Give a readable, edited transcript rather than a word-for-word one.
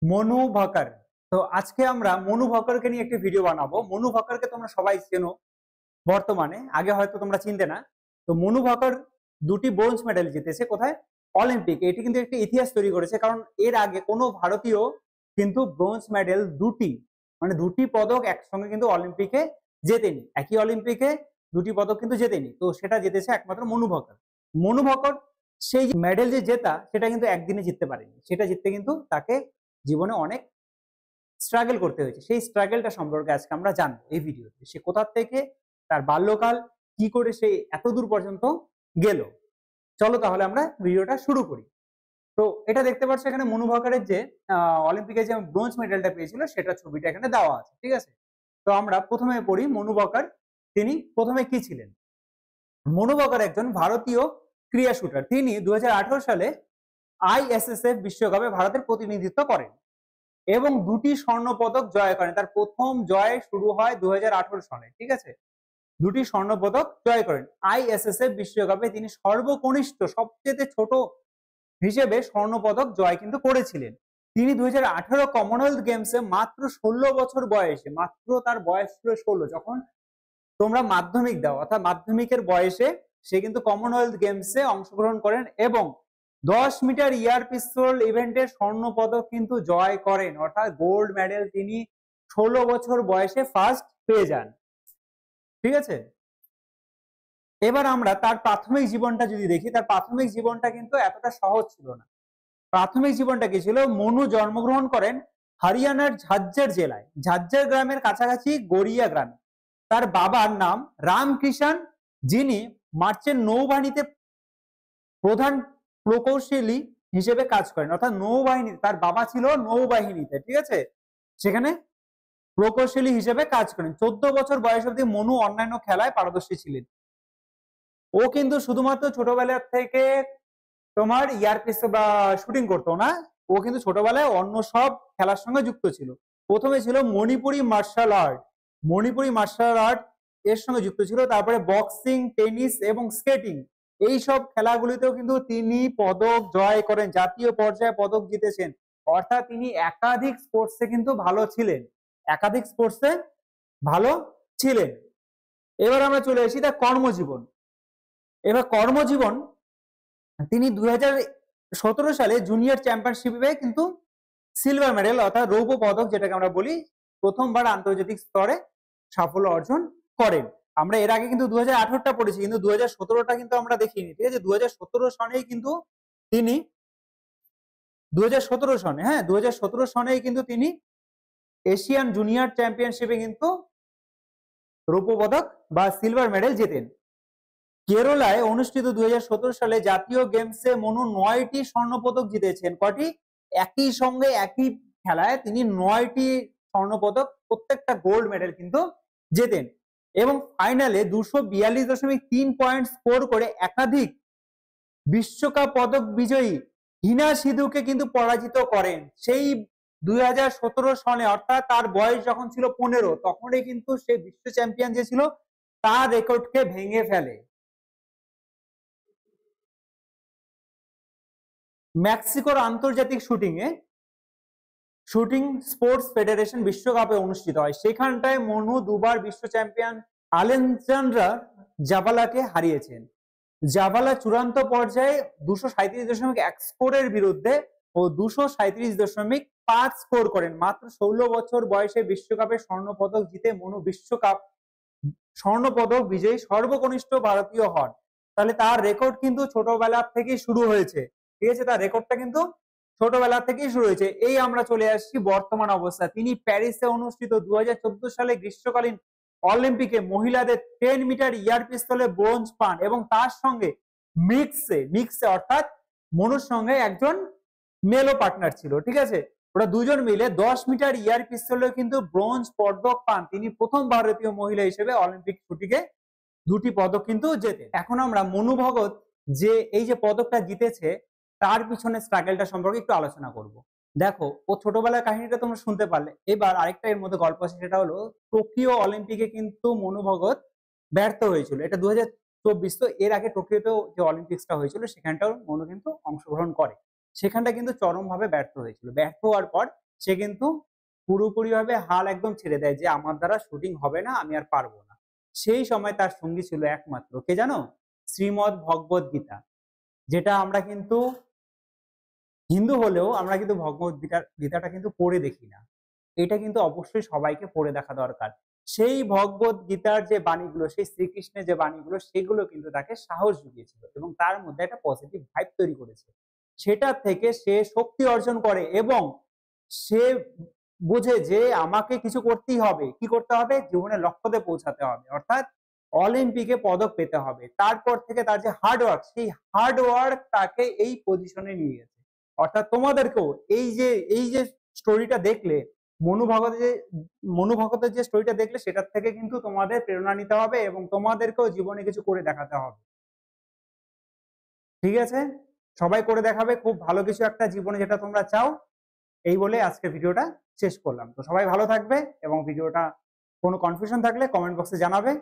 মনু ভাকার। তো আজকে আমরা মনু ভাকারকে নিয়ে একটি ভিডিও বানাবো। মনু ভাকারকে তোমরা সবাই চেনো বর্তমানে, আগে হয়তো তোমরা চিনতে না। তো মনু ভাকার দুটি ব্রোঞ্জ মেডেল জিতেছে কোথায়? অলিম্পিকে। এটি কিন্তু একটি ইতিহাস তৈরি করেছে, কারণ এর আগে কোনো ভারতীয় কিন্তু ব্রোঞ্জ মেডেল দুটি পদক একসঙ্গে কিন্তু অলিম্পিকে জেতেনি। একই অলিম্পিকে দুটি পদক কিন্তু জেতেনি। তো সেটা জিতেছে একমাত্র মনু ভাকার। মনু ভাকার সেই মেডেল যে জেতা সেটা কিন্তু একদিনে জিততে পারেনি, সেটা জিততে কিন্তু তাকে জীবনে অনেক স্ট্রাগল করতে হয়েছে। সেই স্ট্রাগলটা সম্পর্কে আজকে আমরা জানবো এই ভিডিওতে। সে কোথা থেকে, তার বাল্যকাল, কি করে সে এত দূর পর্যন্ত গেল। চলো তাহলে আমরা ভিডিওটা শুরু করি। তো এটা দেখতে পাচ্ছ এখানে মনু ভাকারের যে অলিম্পিকে যে ব্রোঞ্জ মেডেলটা পেয়েছিল সেটা ছবিটা এখানে দেওয়া আছে, ঠিক আছে। তো আমরা প্রথমে পড়ি মনু ভাকার তিনি প্রথমে কি ছিলেন। মনু ভাকার একজন ভারতীয় ক্রীড়া শুটার। তিনি 2018 সালে আইএসএসএফ বিশ্বকাপে ভারতের প্রতিনিধিত্ব করেন এবং দুটি স্বর্ণ পদক জয় করেন। তার প্রথম জয় শুরু হয় 2018 সালে, ঠিক আছে। দুটি স্বর্ণ পদক জয় করেন। আইএসএসএফ বিশ্বকাপে তিনি সর্বকনিষ্ঠ, সবচেয়ে ছোট হিসেবে স্বর্ণ পদক জয় কিন্তু করেছিলেন। তিনি 2018 কমনওয়েলথ গেমসে মাত্র 16 বছর বয়সে, মাত্র তার বয়স ছিল 16, যখন তোমরা মাধ্যমিক দাও অর্থাৎ মাধ্যমিকের বয়সে সে কিন্তু কমনওয়েলথ গেমসে অংশগ্রহণ করেন এবং 10 মিটার এয়ার পিস্তল ইভেন্টে স্বর্ণ পদক কিন্তু জয় করেন, অর্থাৎ গোল্ড মেডেল তিনি 16 বছর বয়সে ফার্স্ট পেয়ে যান, ঠিক আছে। এবার আমরা তার প্রাথমিক জীবনটা যদি দেখি, তার প্রাথমিক জীবনটা কিন্তু এতটা সহজ ছিল না। প্রাথমিক জীবনটা কি ছিল? মনু জন্মগ্রহণ করেন হরিয়ানার ঝাজ্জার জেলায়, ঝাজ্জার গ্রামের কাছাকাছি গড়িয়া গ্রামে। তার বাবার নাম রামকৃষ্ণ, যিনি মার্চেন্ট নৌবাহিনীতে প্রধান প্রকৌশলী হিসেবে কাজ করেন, অর্থাৎ নৌবাহিনী, তার বাবা ছিল নৌবাহিনীতে, ঠিক আছে, সেখানে প্রকৌশলী হিসেবে কাজ করেন। 14 বছর বয়স অবধি মনু অন্যান্য খেলায় পারদর্শী ছিলেন। ও কিন্তু শুধুমাত্র ছোটবেলা থেকে তোমার পিস্তল বা শুটিং করতো না, ও কিন্তু ছোটবেলায় অন্য সব খেলার সঙ্গে যুক্ত ছিল। প্রথমে ছিল Manipuri martial art, Manipuri martial art এর সঙ্গে যুক্ত ছিল। তারপরে বক্সিং, টেনিস এবং স্কেটিং, এই সব খেলাগুলিতেও কিন্তু তিনি পদক জয় করেন, জাতীয় পর্যায়ে পদক জিতেছেন। অর্থাৎ তিনি একাধিক স্পোর্টসে কিন্তু ভালো ছিলেন, একাধিক স্পোর্টসে ভালো ছিলেন। এবার আমরা চলে আসি তার কর্মজীবন। এবার কর্মজীবন, তিনি 2017 সালে জুনিয়র চ্যাম্পিয়নশিপে কিন্তু সিলভার মেডেল অর্থাৎ রৌপ্য পদক যেটাকে আমরা বলি, প্রথমবার আন্তর্জাতিক স্তরে সাফল্য অর্জন করেন। আমরা এর আগে কিন্তু 2018টা পড়েছি, কিন্তু 2017টা কিন্তু আমরা দেখিনি, ঠিক আছে। 2017 সনেই কিন্তু তিনি 2017 সনে, হ্যাঁ 2017 সনেই কিন্তু তিনি এশিয়ান জুনিয়র চ্যাম্পিয়নশিপে কিন্তু রৌপ্য পদক বা সিলভার মেডেল জেতেন। কেরালায় অনুষ্ঠিত 2017 সালে জাতীয় গেমসে মনু 9টি স্বর্ণ পদক জিতেছেন। কটি? একই সঙ্গে একই খেলায় তিনি 9টি স্বর্ণ পদক, প্রত্যেকটা গোল্ড মেডেল কিন্তু জেতেন এবং ফাইনালে 242.3 পয়েন্ট স্কোর করে একাধিক বিশ্বকাপ পদক বিজয়ী হিনা সিধুকে কিন্তু পরাজিত করেন। সেই 2017 সনে, অর্থাৎ তার বয়স যখন ছিল 15, তখনই কিন্তু সে বিশ্ব চ্যাম্পিয়ন যে ছিল তার রেকর্ডকে ভেঙে ফেলে। মেক্সিকোর আন্তর্জাতিক শুটিং স্পোর্টস ফেডারেশন বিশ্বকাপে অনুষ্ঠিত হয়, সেখানটায় মনু দুবার বিশ্ব চ্যাম্পিয়ন আলেকজান্ড্রা জাভালাকে হারিয়েছেন। জাভালা চূড়ান্ত পর্যায়ে 237.1 স্কোরের বিরুদ্ধে ও 237.5 স্কোর করেন। মাত্র 16 বছর বয়সে বিশ্বকাপে স্বর্ণ পদক জিতে মনু বিশ্বকাপ স্বর্ণ পদক বিজয়ী সর্বকনিষ্ঠ ভারতীয় হন। তাহলে তার রেকর্ড কিন্তু ছোটবেলা থেকেই শুরু হয়েছে, ঠিক আছে, তার রেকর্ডটা কিন্তু ছোটবেলা থেকেই শুরু হয়েছে। এই আমরা চলে আসছি বর্তমান অবস্থা। তিনি প্যারিসে অনুষ্ঠিত 2014 সালে গ্রীষ্মকালীন অলিম্পিকে মহিলাদের 10 মিটার এয়ার পিস্তলে ব্রোঞ্জ পান এবং তার সঙ্গে মিক্সে অর্থাৎ মনুর সঙ্গে একজন মেলো পার্টনার ছিল, ঠিক আছে। ওরা দুজন মিলে 10 মিটার এয়ার পিস্তলে কিন্তু ব্রোঞ্জ পদক পান। তিনি প্রথম ভারতীয় মহিলা হিসেবে অলিম্পিক শুটিংয়ে দুটি পদক কিন্তু জেতে। এখন আমরা মনু ভগত যে এই যে পদকটা জিতেছে তার পিছনে স্ট্রাগলটা সম্পর্কে একটু আলোচনা করব। দেখো, ও ছোটবেলার কাহিনীটা তোমরা শুনতে পারলে, এবার আরেকটা এর মধ্যে গল্প আছে, সেটা হলো টোকিও অলিম্পিকে কিন্তু মনু ভগত ব্যর্থ হয়েছিল। এটা 2024, তো এর আগে টোকিওতেও যে অলিম্পিক্সটা হয়েছিল সেখানটাও মনু কিন্তু অংশগ্রহণ করে, সেখানটা কিন্তু চরমভাবে ব্যর্থ হয়েছিল। ব্যর্থ হওয়ার পর সে কিন্তু পুরোপুরিভাবে হাল একদম ছেড়ে দেয় যে আমার দ্বারা শুটিং হবে না, আমি আর পারবো না। সেই সময় তার সঙ্গী ছিল একমাত্র কে জানো? শ্রীমদ্ ভগবদ গীতা। যেটা আমরা কিন্তু হিন্দু হলেও আমরা কিন্তু ভগবদ গীতাটা কিন্তু পড়ে দেখি না। এটা কিন্তু অবশ্যই সবাইকে পড়ে দেখা দরকার। সেই ভগবদ গীতার যে বাণীগুলো, সেই শ্রীকৃষ্ণের যে বাণীগুলো, সেগুলো কিন্তু তাকে সাহস জুগিয়েছিল এবং তার মধ্যে একটা পজিটিভ ভাইব তৈরি করেছে। সেটা থেকে সে শক্তি অর্জন করে এবং সে বোঝে যে আমাকে কিছু করতেই হবে। কি করতে হবে? জীবনের লক্ষ্যতে পৌঁছাতে হবে। অর্থাৎ অলিম্পিকে পদক পেতে হবে। তারপর থেকে তার যে হার্ড ওয়ার্ক, সেই হার্ড ওয়ার্ক তাকে এই পজিশনে নিয়ে গেছে। অর্থাৎ তোমাদেরকেও এই যে স্টোরিটা দেখলে, মনু ভগতের যে স্টোরিটা দেখলে, সেটার থেকে কিন্তু তোমাদের প্রেরণা নিতে হবে এবং তোমাদেরকেও জীবনে কিছু করে দেখাতে হবে। ঠিক আছে? সবাই করে দেখাবে খুব ভালো কিছু একটা জীবনে, যেটা তোমরা চাও। এই বলে আজকের ভিডিওটা শেষ করলাম। তো সবাই ভালো থাকবে এবং ভিডিওটা কোনো কনফিউশন থাকলে কমেন্ট বক্সে জানাবে।